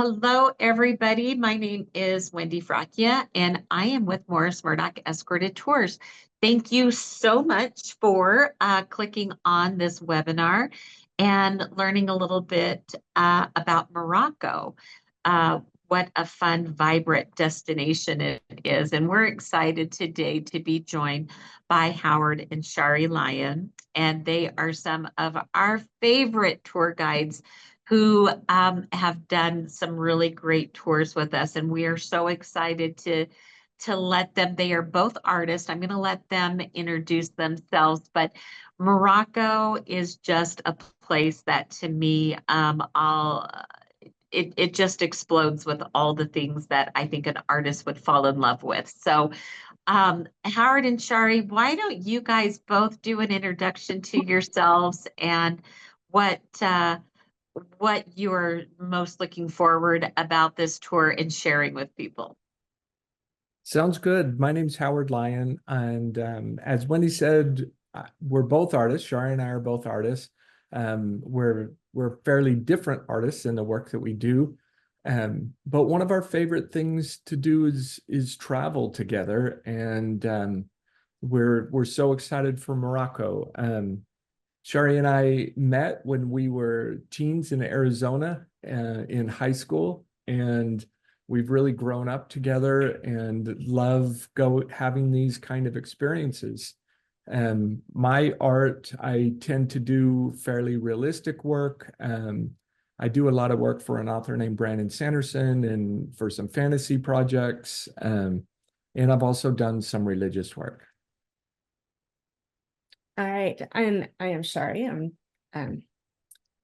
Hello, everybody. My name is Wendy Fracchia, and I am with Morris Murdoch Escorted Tours. Thank you so much for clicking on this webinar and learning a little bit about Morocco. What a fun, vibrant destination it is. And we're excited today to be joined by Howard and Shari Lyon, and they are some of our favorite tour guides who have done some really great tours with us. And we are so excited to let them, they are both artists. I'm going to let them introduce themselves, but Morocco is just a place that to me, it just explodes with all the things that I think an artist would fall in love with. So Howard and Shari, why don't you guys both do an introduction to yourselves and what what you're most looking forward about this tour and sharing with people? Sounds good. My name's Howard Lyon, and as Wendy said, we're both artists. Shari and I are both artists. We're fairly different artists in the work that we do, but one of our favorite things to do is travel together, and we're so excited for Morocco. Shari and I met when we were teens in Arizona in high school, and we've really grown up together and love having these kind of experiences. My art, I tend to do fairly realistic work. I do a lot of work for an author named Brandon Sanderson and for some fantasy projects. And I've also done some religious work. All right, I am Shari. I'm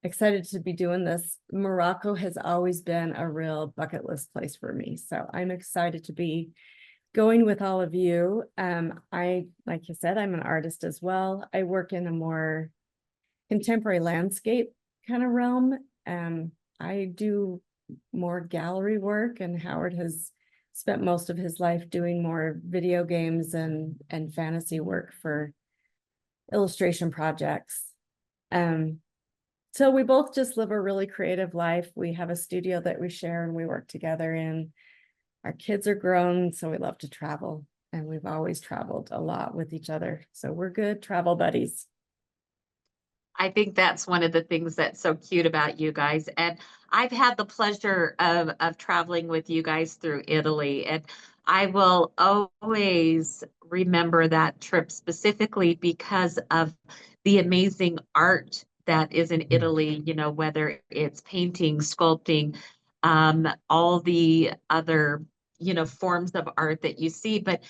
excited to be doing this. Morocco has always been a real bucket list place for me, so I'm excited to be going with all of you. Like you said, I'm an artist as well. I work in a more contemporary landscape kind of realm. I do more gallery work, and Howard has spent most of his life doing more video games and fantasy work for illustration projects. So we both just live a really creative life. We have a studio that we share and we work together in. Our kids are grown, so we love to travel, and we've always traveled a lot with each other. So we're good travel buddies. I think that's one of the things that's so cute about you guys. And I've had the pleasure of traveling with you guys through Italy. And I will always remember that trip specifically because of the amazing art that is in Italy, you know, whether it's painting, sculpting, all the other, you know, forms of art that you see. But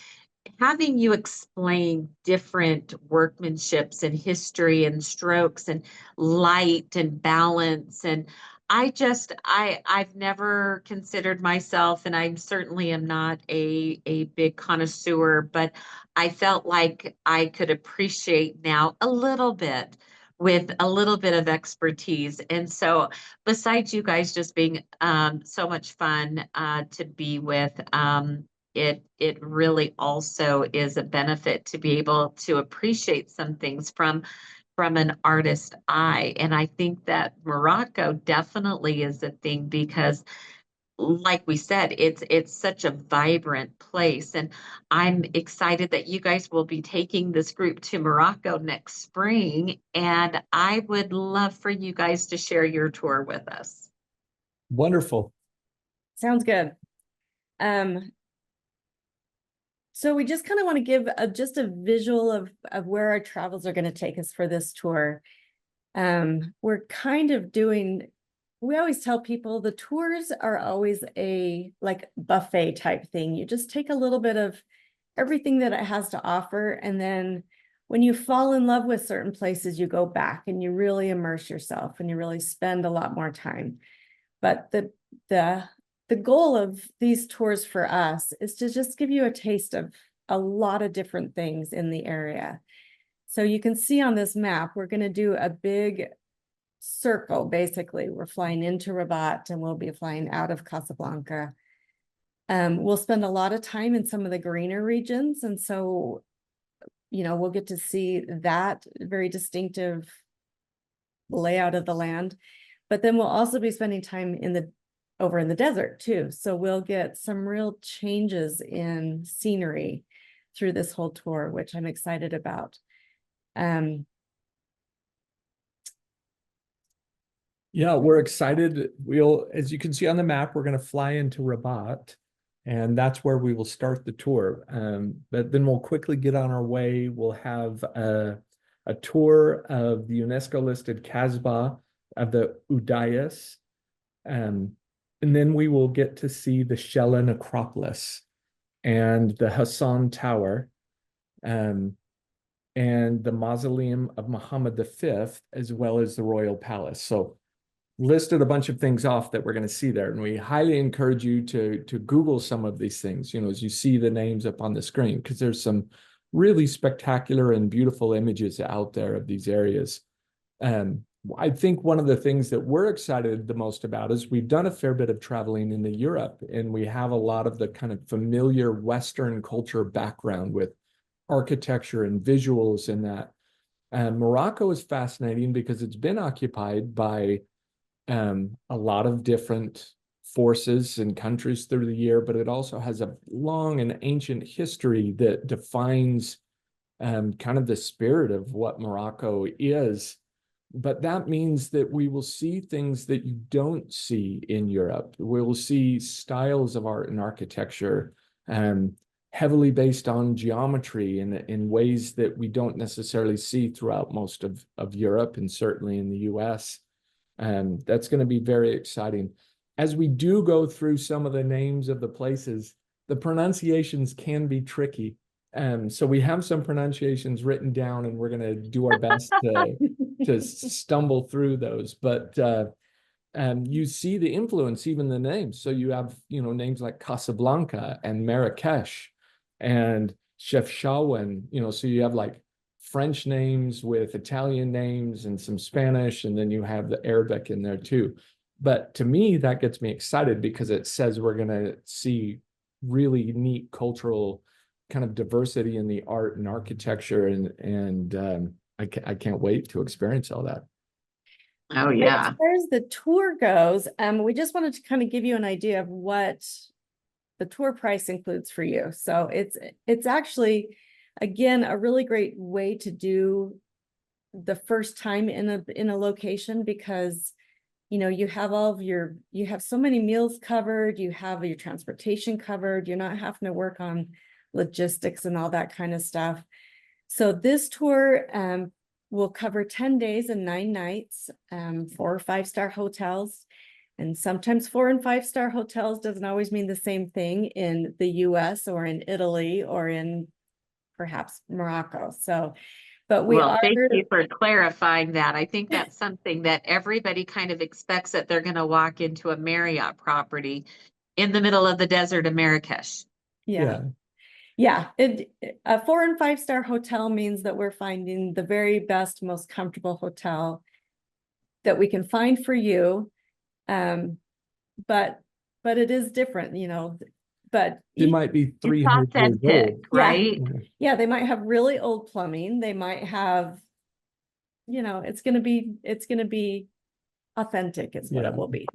having you explain different workmanships and history and strokes and light and balance, and I've never considered myself, and I certainly am not a big connoisseur, but I felt like I could appreciate now a little bit with a little bit of expertise. And so besides you guys just being so much fun to be with, it really also is a benefit to be able to appreciate some things from an artist eye. And I think that Morocco definitely is a thing because like we said, it's such a vibrant place. And I'm excited that you guys will be taking this group to Morocco next spring. And I would love for you guys to share your tour with us. Wonderful. Sounds good. So we just kind of want to give just a visual of where our travels are going to take us for this tour. We're kind of doing, we always tell people the tours are always a like buffet type thing. You just take a little bit of everything that it has to offer. And then when you fall in love with certain places, you go back and you really immerse yourself and you really spend a lot more time. But the goal of these tours for us is to just give you a taste of a lot of different things in the area. So you can see on this map, we're going to do a big circle. Basically, we're flying into Rabat and we'll be flying out of Casablanca. We'll spend a lot of time in some of the greener regions. And so, you know, we'll get to see that very distinctive layout of the land. But then we'll also be spending time in the over in the desert too. So we'll get some real changes in scenery through this whole tour, which I'm excited about. Yeah, we're excited. We'll, as you can see on the map, we're going to fly into Rabat, and that's where we will start the tour. But then we'll quickly get on our way. We'll have a tour of the UNESCO listed Kasbah of the Udayas. And then we will get to see the Shell Necropolis and the Hassan Tower, and the Mausoleum of Muhammad V, as well as the Royal Palace. So listed a bunch of things off that we're going to see there. And we highly encourage you to Google some of these things, you know, as you see the names up on the screen, because there's some really spectacular and beautiful images out there of these areas. I think one of the things that we're excited the most about is we've done a fair bit of traveling into Europe, and we have a lot of the kind of familiar Western culture background with architecture and visuals in that. And Morocco is fascinating because it's been occupied by a lot of different forces and countries through the year, but it also has a long and ancient history that defines kind of the spirit of what Morocco is. But that means that we will see things that you don't see in Europe. We will see styles of art and architecture heavily based on geometry in ways that we don't necessarily see throughout most of Europe, and certainly in the US. That's going to be very exciting. As we do go through some of the names of the places, the pronunciations can be tricky. So we have some pronunciations written down, and we're going to do our best to stumble through those. But you see the influence, even the names. So you have, you know, names like Casablanca and Marrakech and Chefchaouen, you know, so you have like French names with Italian names and some Spanish, and then you have the Arabic in there too. But to me, that gets me excited because it says we're going to see really neat cultural kind of diversity in the art and architecture, and I can't wait to experience all that. Oh yeah. As far as the tour goes, we just wanted to kind of give you an idea of what the tour price includes for you. So it's actually, again, a really great way to do the first time in a location, because you know you have you have so many meals covered, you have your transportation covered, you're not having to work on logistics and all that kind of stuff. So this tour will cover 10 days and 9 nights, 4 or 5-star hotels. And sometimes 4 and 5-star hotels doesn't always mean the same thing in the US or in Italy or in perhaps Morocco. So, but Well, thank you for clarifying that. I think that's something that everybody kind of expects, that they're going to walk into a Marriott property in the middle of the desert of Marrakech. Yeah. A 4 and 5-star hotel means that we're finding the very best, most comfortable hotel that we can find for you. But it is different, you know, but it might be 300 years old, right? Yeah, they might have really old plumbing. They might have, you know, it's gonna be authentic is what it will be.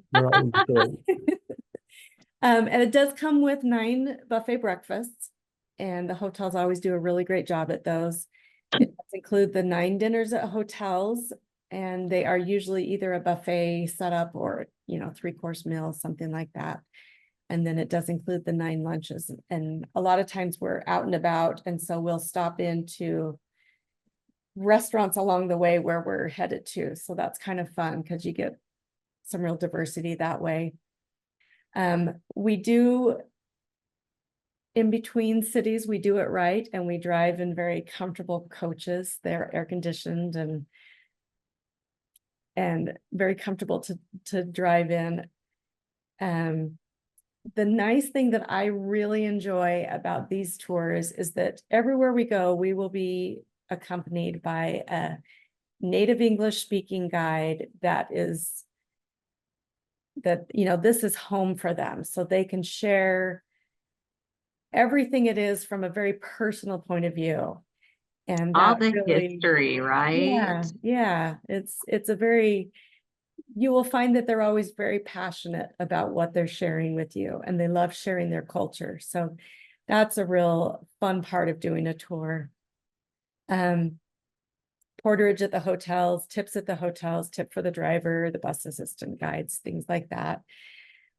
And it does come with 9 buffet breakfasts, and the hotels always do a really great job at those. It does include the 9 dinners at hotels, and they are usually either a buffet setup or, you know, 3-course meal, something like that. And then it does include the 9 lunches. And a lot of times we're out and about, and so we'll stop into restaurants along the way where we're headed to. So that's kind of fun because you get some real diversity that way. We do, in between cities, we do it right, and we drive in very comfortable coaches. They're air conditioned and very comfortable to drive in. The nice thing that I really enjoy about these tours is that everywhere we go, we will be accompanied by a native English speaking guide you know, this is home for them. So they can share everything it is from a very personal point of view. And all the history, right? Yeah. It's a very you will find that they're always very passionate about what they're sharing with you, and they love sharing their culture. So that's a real fun part of doing a tour. Porterage at the hotels, tips at the hotels, tip for the driver, the bus assistant, guides, things like that.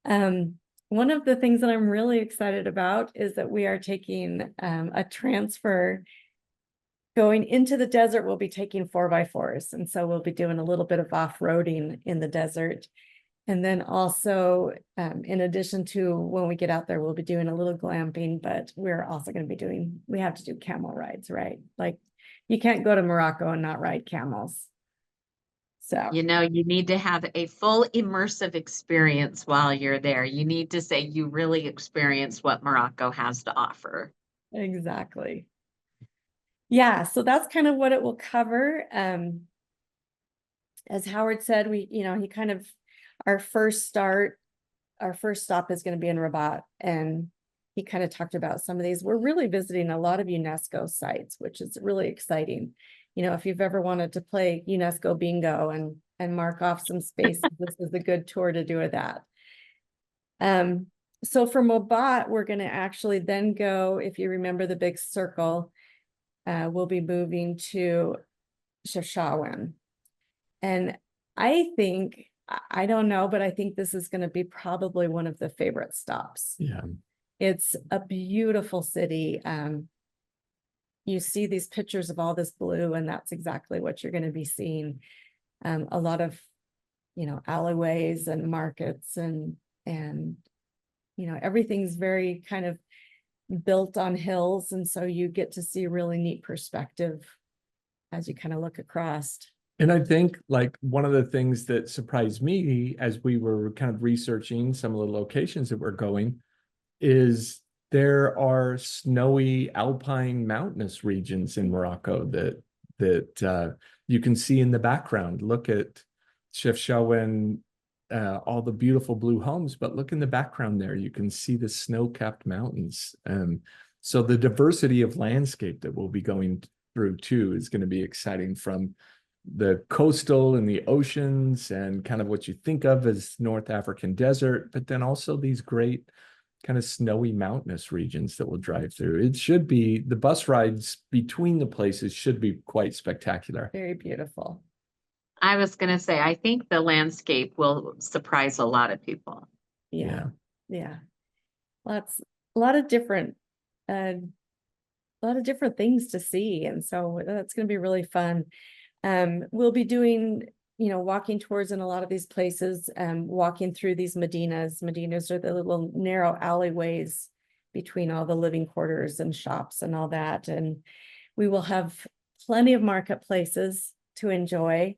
One of the things that I'm really excited about is that we are taking a transfer. Going into the desert, we'll be taking 4x4s. And so we'll be doing a little bit of off-roading in the desert. And then also, in addition to when we get out there, we'll be doing a little glamping, but we're also going to be we have to do camel rides, right? Like, you can't go to Morocco and not ride camels. So, You know, you need to have a full immersive experience while you're there. You need to say you really experience what Morocco has to offer. exactly. Yeah, so that's kind of what it will cover. As Howard said, he kind of, our first stop is going to be in Rabat, and he kind of talked about some of these. We're really visiting a lot of UNESCO sites, which is really exciting. You know, if you've ever wanted to play UNESCO bingo and mark off some spaces, this is a good tour to do with that. So from Rabat, we're going to actually then go, if you remember the big circle, we'll be moving to Chefchaouen. And I think, I don't know, but I think this is going to be probably one of the favorite stops. Yeah. It's a beautiful city. You see these pictures of all this blue, and that's exactly what you're going to be seeing. A lot of, alleyways and markets and, everything's very kind of built on hills. And so you get to see a really neat perspective as you kind of look across. And I think like one of the things that surprised me as we were kind of researching some of the locations that we're going is there are snowy alpine mountainous regions in Morocco that you can see in the background. Look at Chefchaouen, all the beautiful blue homes, but look in the background there, you can see the snow-capped mountains. So the diversity of landscape that we'll be going through too is going to be exciting, from the coastal and the oceans and kind of what you think of as North African desert, but then also these great kind of snowy mountainous regions that we'll drive through. It should be, the bus rides between the places should be quite spectacular. Very beautiful. I was going to say, I think the landscape will surprise a lot of people. Yeah. Lots, a lot of different things to see. And so that's going to be really fun. We'll be doing, walking tours in a lot of these places, walking through these Medinas. Medinas are the little narrow alleyways between all the living quarters and shops and all that. And we will have plenty of marketplaces to enjoy.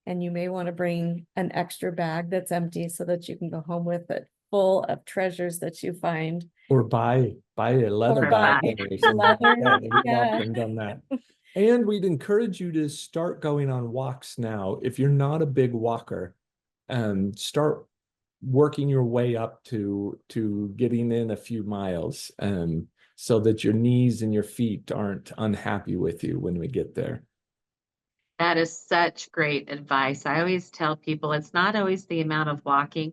And you may want to bring an extra bag that's empty so that you can go home with it full of treasures that you find. Or buy a leather bag. We've often done that. And we'd encourage you to start going on walks now. If you're not a big walker, start working your way up to getting in a few miles, so that your knees and your feet aren't unhappy with you when we get there. That is such great advice. I always tell people it's not always the amount of walking,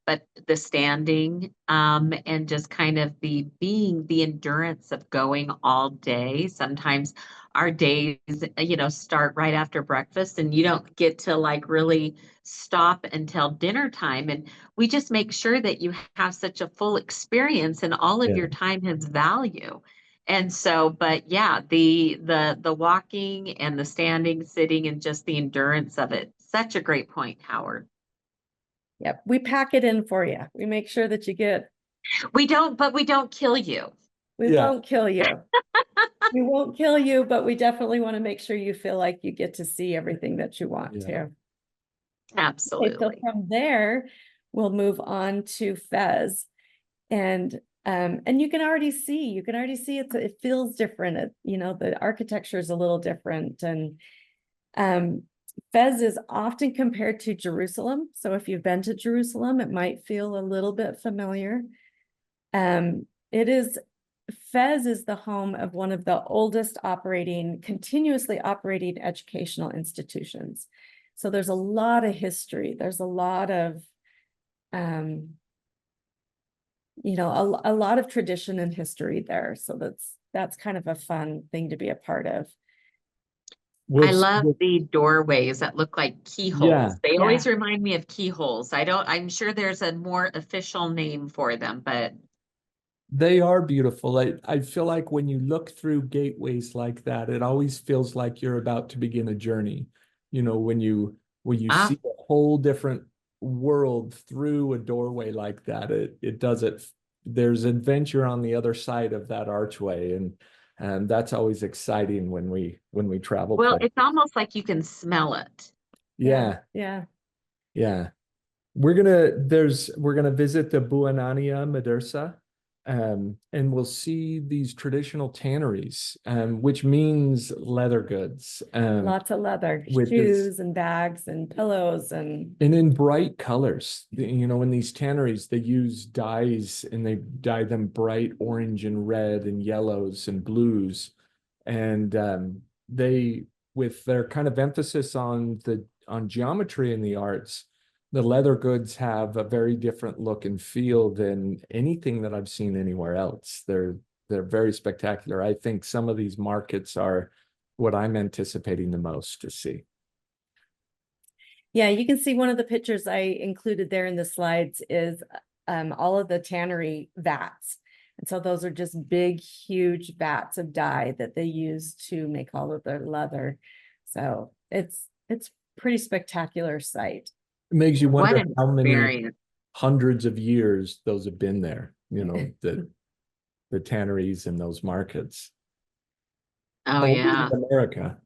but the standing, and just kind of the endurance of going all day. Sometimes our days, start right after breakfast, and you don't get to like really stop until dinner time. And we just make sure that you have such a full experience and all of your time has value. And so, but yeah, the walking and the standing, sitting, and just the endurance of it. Such a great point, Howard. Yep. We pack it in for you. We make sure that you get. We don't kill you. We won't kill you. We won't kill you, but we definitely want to make sure you feel like you get to see everything that you want to. Absolutely. Okay, so from there, we'll move on to Fez. And you can already see it feels different. The architecture is a little different. And Fez is often compared to Jerusalem. So if you've been to Jerusalem, it might feel a little bit familiar. Fez is the home of one of the oldest continuously operating educational institutions. So there's a lot of history. There's a lot of, you know, a lot of tradition and history there. So that's kind of a fun thing to be a part of. I love the doorways that look like keyholes. Yeah. They always remind me of keyholes. I'm sure there's a more official name for them, but they are beautiful. I feel like when you look through gateways like that, it always feels like you're about to begin a journey. You know, when you see a whole different world through a doorway like that, it does it. There's adventure on the other side of that archway, and that's always exciting when we travel. Well, it's almost like you can smell it. Yeah. We're gonna visit the Buanania Madrasa, and we'll see these traditional tanneries, which means leather goods. Lots of leather, shoes and bags and pillows and in bright colors. You know, in these tanneries, they use dyes and they dye them bright orange and red and yellows and blues. And they, with their kind of emphasis on geometry in the arts, the leather goods have a very different look and feel than anything that I've seen anywhere else. They're very spectacular. I think some of these markets are what I'm anticipating the most to see. Yeah, you can see one of the pictures I included there in the slides is all of the tannery vats. And so those are just big, huge vats of dye that they use to make all of their leather. So it's pretty spectacular sight. It makes you wonder how many hundreds of years those have been there, you know, the tanneries in those markets. Oh, yeah. America.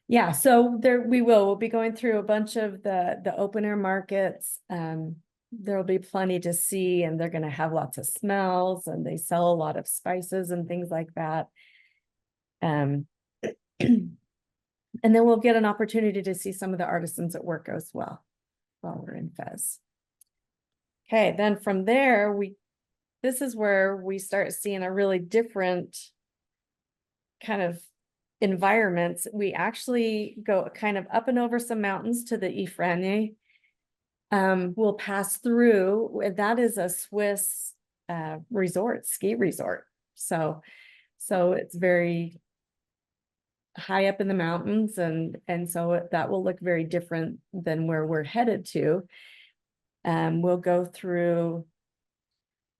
Yeah, so we'll be going through a bunch of the open air markets. There'll be plenty to see, and they're going to have lots of smells, and they sell a lot of spices and things like that. And then we'll get an opportunity to see some of the artisans at work as well while we're in Fez. Okay, then from there, this is where we start seeing a really different kind of environments. We actually go kind of up and over some mountains to the el-Fnaa. We'll pass through, that is a Swiss ski resort. So it's very high up in the mountains, and so that will look very different than where we're headed to. We'll go through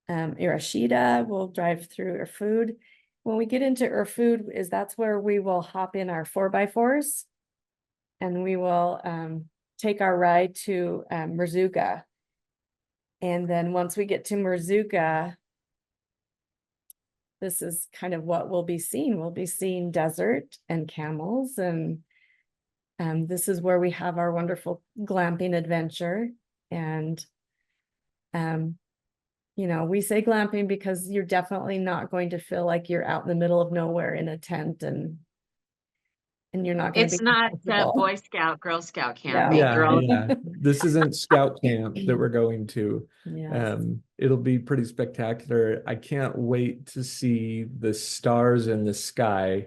Irashida, we'll drive through Erfoud. When we get into Erfoud, that's where we will hop in our 4x4s, and we will take our ride to Merzouga. And then once we get to Merzouga, this is kind of what we'll be seeing. We'll be seeing desert and camels, and this is where we have our wonderful glamping adventure. And you know, we say glamping because you're definitely not going to feel like you're out in the middle of nowhere in a tent, and you're not going to be. It's not Boy Scout, Girl Scout camp. No. Yeah. This isn't scout camp that we're going to. Yes. It'll be pretty spectacular. I can't wait to see the stars in the sky.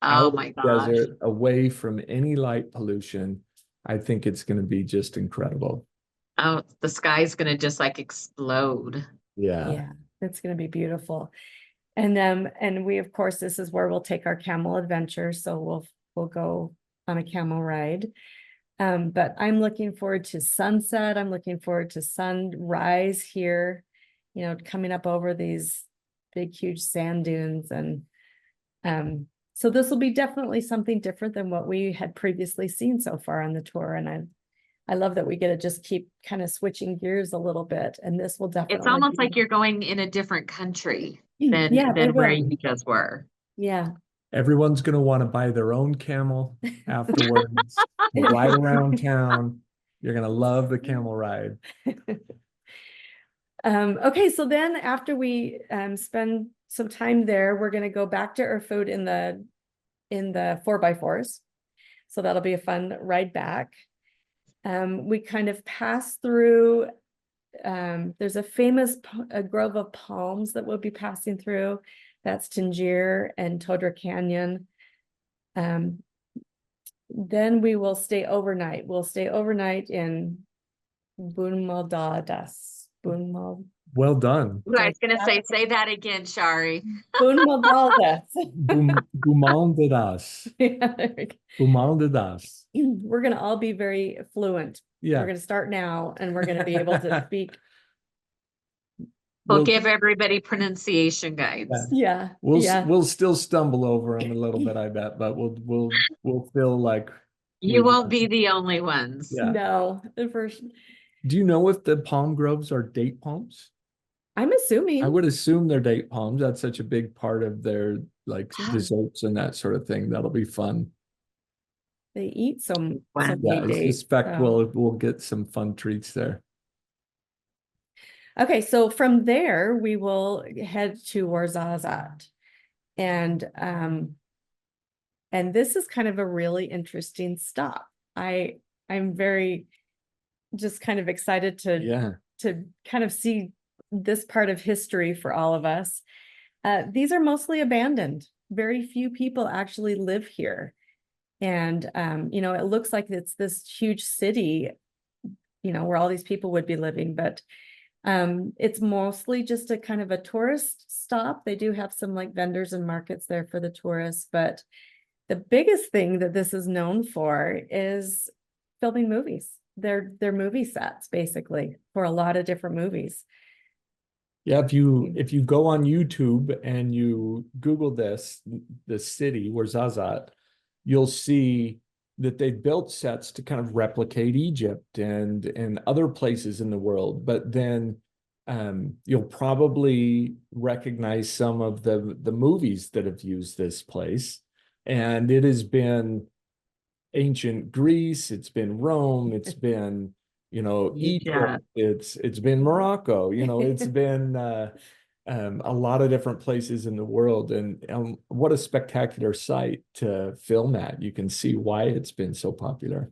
Oh my gosh. Desert, away from any light pollution. I think it's going to be just incredible. Oh, the sky's going to just like explode. Yeah, it's going to be beautiful. And we, of course, this is where we'll take our camel adventure. So we'll go on a camel ride. But I'm looking forward to sunset. I'm looking forward to sunrise here, you know, coming up over these big, huge sand dunes. And so this will be definitely something different than what we had previously seen so far on the tour. And I love that we get to just keep kind of switching gears a little bit. And this will definitely. It's almost like you're going in a different country than where you just were. Yeah. Everyone's going to want to buy their own camel afterwards. Ride around town. You're going to love the camel ride. Okay, so then after we spend some time there, we're going to go back to Erfoud in the 4x4s. So that'll be a fun ride back. We kind of pass through, there's a famous grove of palms that we'll be passing through. That's Tangier and Todra Canyon. Then we will stay overnight. We'll stay overnight in Bunmaldadas. Well done. I was gonna say that again, Shari. Bunmaldadas. Bumandadas. Yeah, there we go. Bumandadas. We're gonna all be very fluent. Yeah. We're gonna start now, and we're gonna be able to speak. We'll give everybody pronunciation guides. Yeah, we'll still stumble over them a little bit, I bet, but we'll feel like You won't be the only ones. Yeah. No, the first. Do you know if the palm groves are date palms? I'm assuming. I would assume they're date palms. That's such a big part of their like Yeah. desserts and that sort of thing. That'll be fun. They eat some Wow. Yeah, I dates, suspect so. we'll get some fun treats there. Okay, so from there we will head to Ouarzazate, and this is kind of a really interesting stop. I'm very just kind of excited to kind of see this part of history for all of us. These are mostly abandoned. Very few people actually live here. And, you know, it looks like it's this huge city, you know, where all these people would be living, but it's mostly just a kind of a tourist stop. They do have some like vendors and markets there for the tourists, but the biggest thing that this is known for is filming movies. They're movie sets basically for a lot of different movies. Yeah, if you go on YouTube and you Google the city, Ouarzazate, you'll see that they built sets to kind of replicate Egypt and other places in the world. But then you'll probably recognize some of the movies that have used this place. And it has been ancient Greece, it's been Rome, it's been, you know, Egypt, it's been Morocco, you know, it's been a lot of different places in the world. And what a spectacular site to film at. You can see why it's been so popular.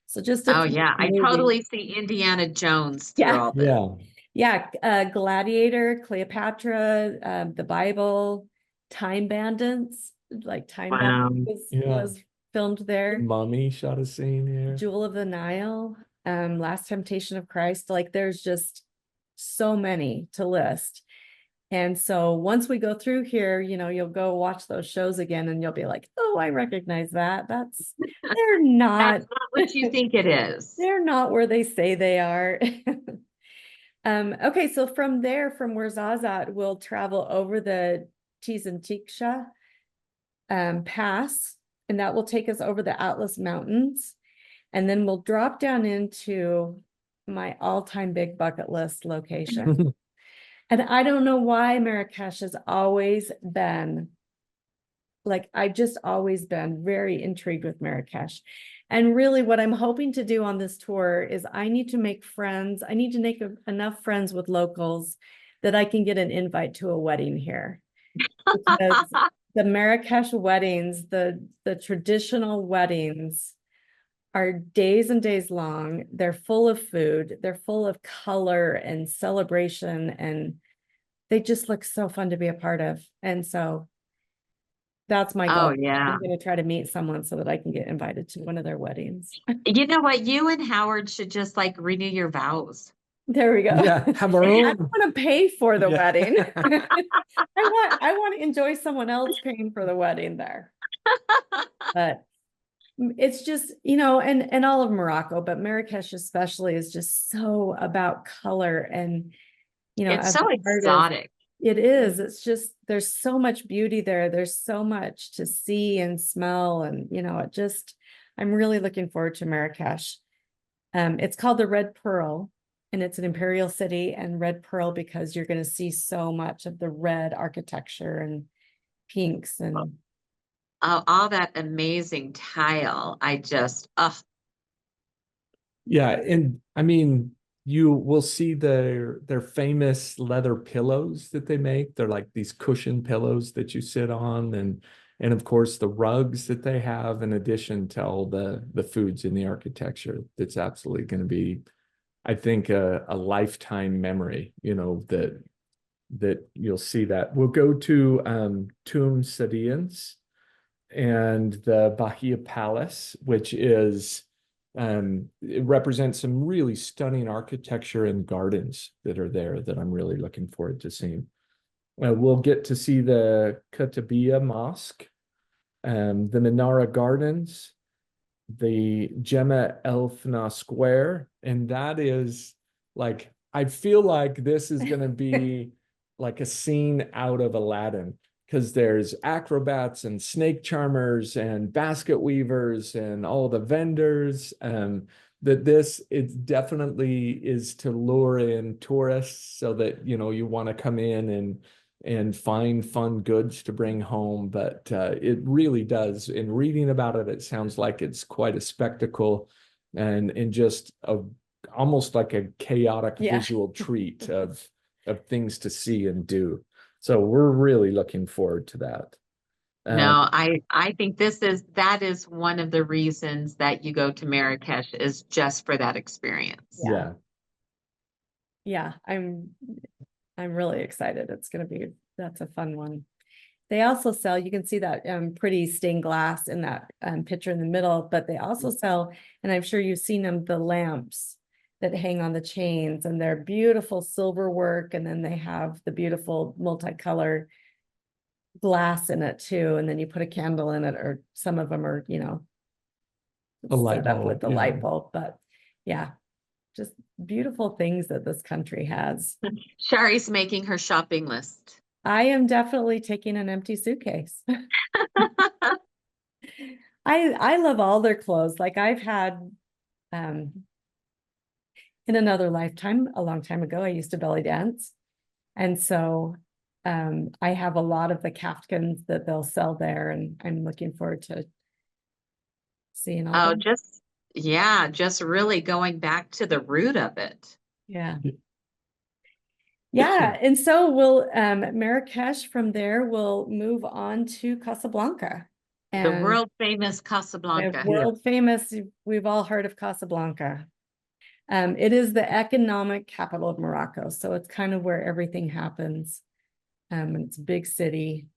So just Oh yeah, I totally see Indiana Jones through all this. Gladiator, Cleopatra, the Bible, Time Bandits, like Time Bandits was filmed there. Mummy shot a scene here. Jewel of the Nile, Last Temptation of Christ. Like there's just so many to list. And so once we go through here, you know, you'll go watch those shows again and you'll be like, oh, I recognize that. They're not. That's not what you think it is. They're not where they say they are. Okay, so from there, from Ouarzazate, we'll travel over the Tizintiksha pass, and that will take us over the Atlas Mountains. And then we'll drop down into my all-time big bucket list location. And I don't know why Marrakech has always been, like, I've just always been very intrigued with Marrakech. And really what I'm hoping to do on this tour is I need to make friends. I need to make enough friends with locals that I can get an invite to a wedding here. Because the Marrakech weddings, the traditional weddings are days and days long. They're full of food. They're full of color and celebration, and they just look so fun to be a part of. And so that's my goal. Oh yeah. I'm going to try to meet someone so that I can get invited to one of their weddings. You know what? You and Howard should just like renew your vows. There we go. Yeah, have our own. I don't want to pay for the wedding. I want to enjoy someone else paying for the wedding there. But it's just, you know, and all of Morocco, but Marrakech especially is just so about color and, you know, it's so exotic. It is. It's just, there's so much beauty there. There's so much to see and smell. And, you know, I'm really looking forward to Marrakech. It's called the Red Pearl, and it's an imperial city, and Red Pearl because you're going to see so much of the red architecture and pinks and all that amazing tile. Yeah, and I mean, you will see their famous leather pillows that they make. They're like these cushion pillows that you sit on, and of course the rugs that they have, in addition to all the foods in the architecture. That's absolutely going to be, I think, a lifetime memory, you know, that you'll see that. We'll go to Toum Sadians, and the Bahia Palace, which is it represents some really stunning architecture and gardens that are there that I'm really looking forward to seeing. We'll get to see the Katabiya Mosque, the Menara Gardens, the Jemaa el-Fnaa Square, and that is like, I feel like this is going to be like a scene out of Aladdin, because there's acrobats and snake charmers and basket weavers and all the vendors. That this, it definitely is to lure in tourists so that, you know, you want to come in and find fun goods to bring home. But it really does. In reading about it, it sounds like it's quite a spectacle and just almost like a chaotic visual treat of things to see and do. So we're really looking forward to that. No, I think that is one of the reasons that you go to Marrakech, is just for that experience. Yeah. Yeah, I'm really excited. That's a fun one. They also sell, you can see that pretty stained glass in that picture in the middle, but they also sell, and I'm sure you've seen them, the lamps that hang on the chains, and they're beautiful silver work, and then they have the beautiful multicolor glass in it too, and then you put a candle in it, or some of them are, you know, A light set up bulb, with the yeah. light bulb. But yeah, just beautiful things that this country has. Shari's making her shopping list. I am definitely taking an empty suitcase. I love all their clothes. Like I've had in another lifetime, a long time ago, I used to belly dance. And so I have a lot of the kaftans that they'll sell there, and I'm looking forward to seeing all them. Just really going back to the root of it. Yeah. Yeah. And so we'll Marrakech, from there we'll move on to Casablanca. The And world famous Casablanca. world famous, we've all heard of Casablanca. It is the economic capital of Morocco, so it's kind of where everything happens. It's a big city.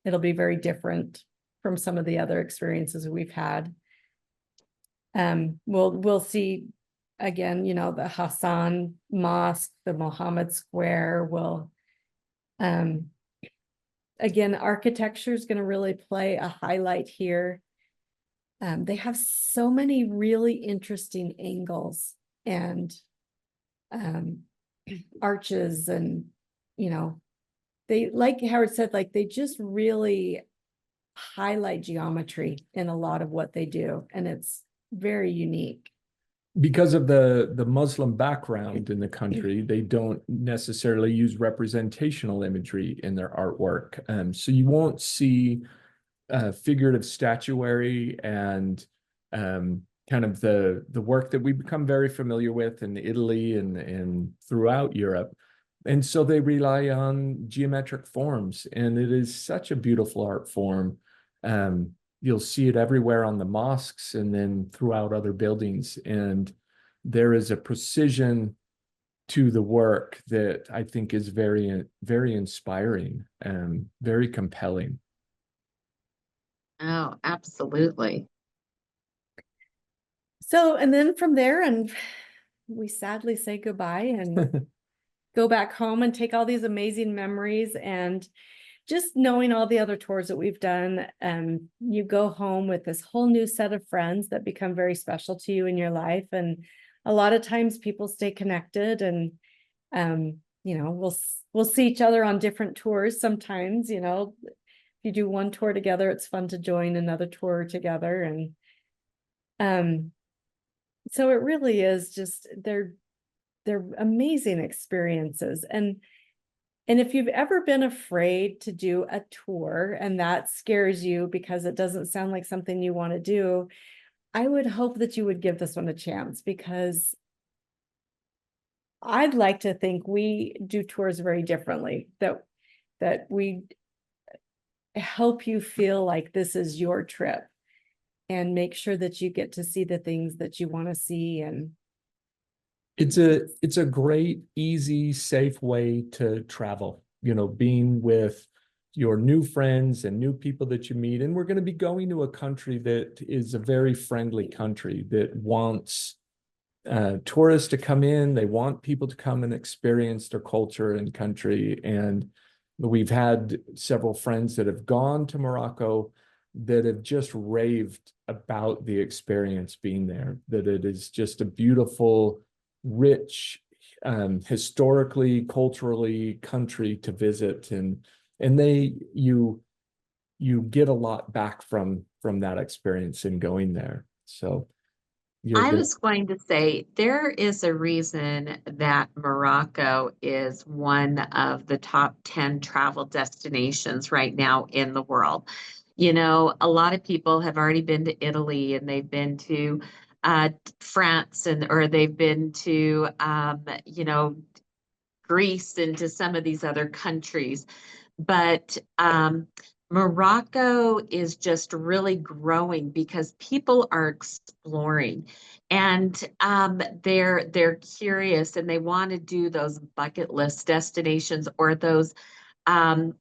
It'll be very different from some of the other experiences we've had. We'll see again, you know, the Hassan Mosque, the Mohammed Square. Again, architecture is going to really play a highlight here. They have so many really interesting angles and arches, and you know, they, like Howard said, like they just really highlight geometry in a lot of what they do, and it's very unique. Because of the Muslim background in the country, they don't necessarily use representational imagery in their artwork. So you won't see figurative statuary and kind of the work that we've become very familiar with in Italy and throughout Europe. And so they rely on geometric forms, and it is such a beautiful art form. You'll see it everywhere on the mosques and then throughout other buildings. And there is a precision to the work that I think is very, very inspiring and very compelling. Oh, absolutely. So, and then from there, and we sadly say goodbye and go back home and take all these amazing memories. And just knowing all the other tours that we've done, you go home with this whole new set of friends that become very special to you in your life. And a lot of times people stay connected, and you know, we'll see each other on different tours. Sometimes, you know, if you do one tour together, it's fun to join another tour together. And so it really is just, they're amazing experiences. And if you've ever been afraid to do a tour and that scares you because it doesn't sound like something you want to do, I would hope that you would give this one a chance, because I'd like to think we do tours very differently, that we help you feel like this is your trip and make sure that you get to see the things that you want to see. And it's a great, easy, safe way to travel. You know, being with your new friends and new people that you meet. And we're going to be going to a country that is a very friendly country that wants tourists to come in. They want people to come and experience their culture and country. And we've had several friends that have gone to Morocco that have just raved about the experience being there, that it is just a beautiful, rich, historically, culturally country to visit. And you get a lot back from that experience in going there. So I was going to say there is a reason that Morocco is one of the top 10 travel destinations right now in the world. You know, a lot of people have already been to Italy and they've been to France or they've been to you know, Greece and to some of these other countries. But Morocco is just really growing because people are exploring and they're curious and they want to do those bucket list destinations or those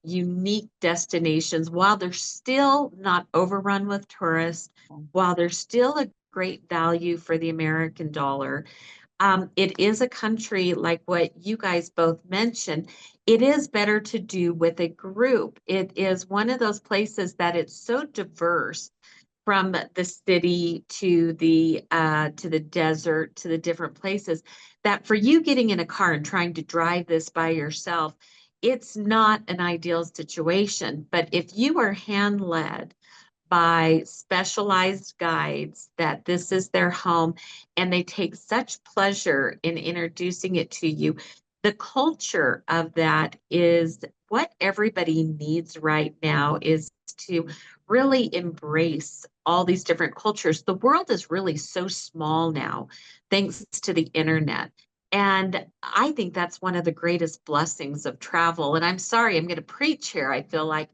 unique destinations while they're still not overrun with tourists, while they're still a great value for the American dollar. It is a country like what you guys both mentioned. It is better to do with a group. It is one of those places that it's so diverse from the city to the desert to the different places that for you getting in a car and trying to drive this by yourself, it's not an ideal situation. But if you are hand led by specialized guides that this is their home and they take such pleasure in introducing it to you. The culture of that is what everybody needs right now is to really embrace all these different cultures. The world is really so small now, thanks to the internet. And I think that's one of the greatest blessings of travel. And I'm sorry, I'm going to preach here, I feel like,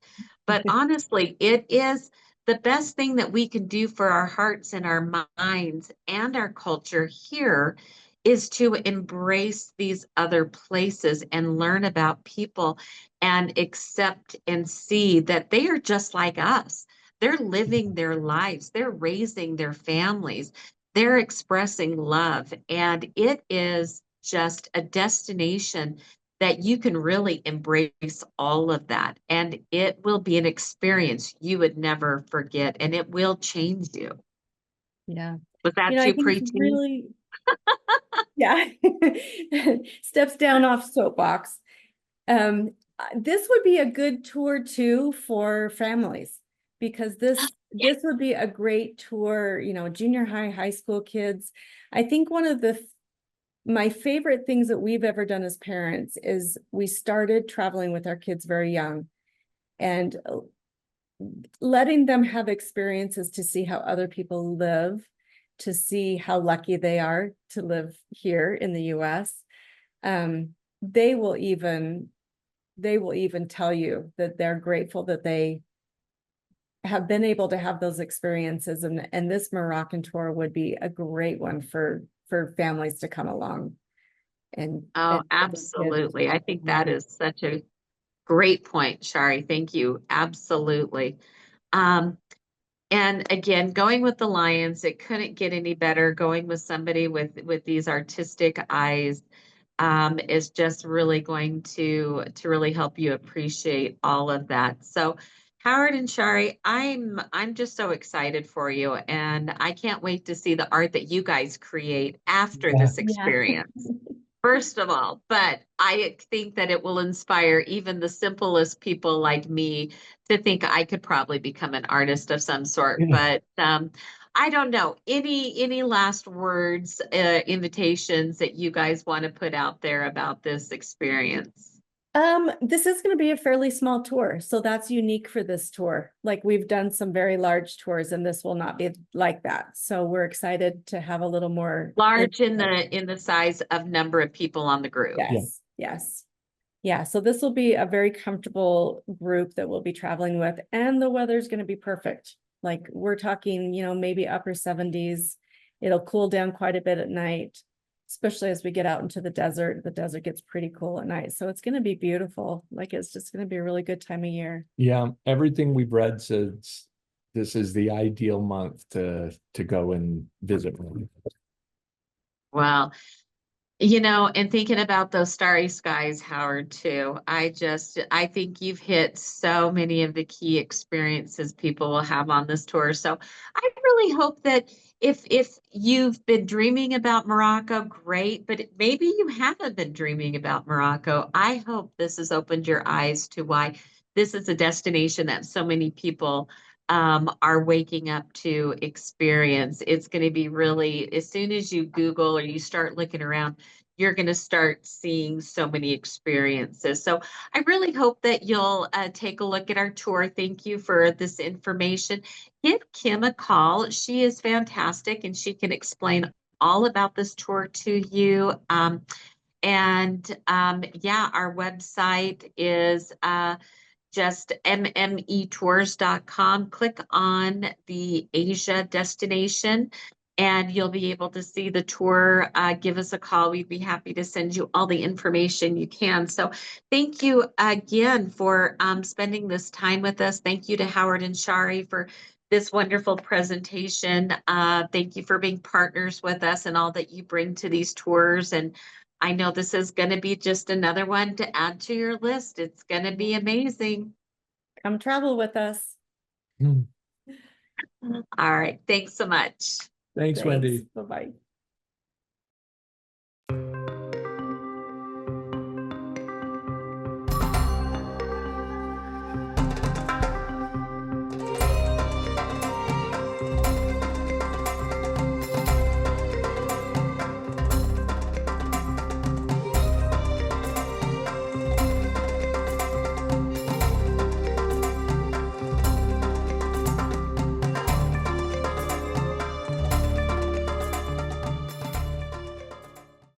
but honestly, it is the best thing that we can do for our hearts and our minds and our culture here is to embrace these other places and learn about people and accept and see that they are just like us. They're living their lives, they're raising their families, they're expressing love, and it is just a destination that you can really embrace all of that. And it will be an experience you would never forget, and it will change you. Yeah. Was that I too think it's preachy? really, yeah, steps down off soapbox. This would be a good tour too for families because this would be a great tour, junior high, high school kids. I think one of my favorite things that we've ever done as parents is we started traveling with our kids very young and letting them have experiences to see how other people live, to see how lucky they are to live here in the US. They will even tell you that they're grateful that they have been able to have those experiences, and this Moroccan tour would be a great one for families to come along. Oh, absolutely. I think that is such a great point, Shari. Thank you. Absolutely. And again, going with the Lyons, it couldn't get any better. Going with somebody with these artistic eyes is just really going to really help you appreciate all of that. So, Howard and Shari, I'm just so excited for you, and I can't wait to see the art that you guys create after this experience. First of all, but I think that it will inspire even the simplest people like me to think I could probably become an artist of some sort. But I don't know. Any last words, invitations that you guys want to put out there about this experience? This is going to be a fairly small tour, so that's unique for this tour. Like we've done some very large tours, and this will not be like that. So we're excited to have a little more large in the size of number of people on the group. Yes, yes. Yeah, so this will be a very comfortable group that we'll be traveling with, and the weather's going to be perfect. Like we're talking, maybe upper 70s. It'll cool down quite a bit at night. especially as we get out into the desert gets pretty cool at night. So it's going to be beautiful. Like, it's just going to be a really good time of year. Yeah, everything we've read says this is the ideal month to go and visit. Well, you know, and thinking about those starry skies, Howard, too, I think you've hit so many of the key experiences people will have on this tour. So I really hope that if you've been dreaming about Morocco, great, but maybe you haven't been dreaming about Morocco. I hope this has opened your eyes to why this is a destination that so many people are waking up to experience. It's going to be really, as soon as you Google or you start looking around, you're going to start seeing so many experiences. So I really hope that you'll take a look at our tour. Thank you for this information. Give Kim a call. She is fantastic and she can explain all about this tour to you. Yeah, our website is just mmetours.com. Click on the Asia destination and you'll be able to see the tour. Give us a call. We'd be happy to send you all the information you can. So thank you again for spending this time with us. Thank you to Howard and Shari for this wonderful presentation. Thank you for being partners with us and all that you bring to these tours. And I know this is going to be just another one to add to your list. It's going to be amazing. Come travel with us. Hmm. All right. Thanks so much. Thanks, Wendy. Bye-bye.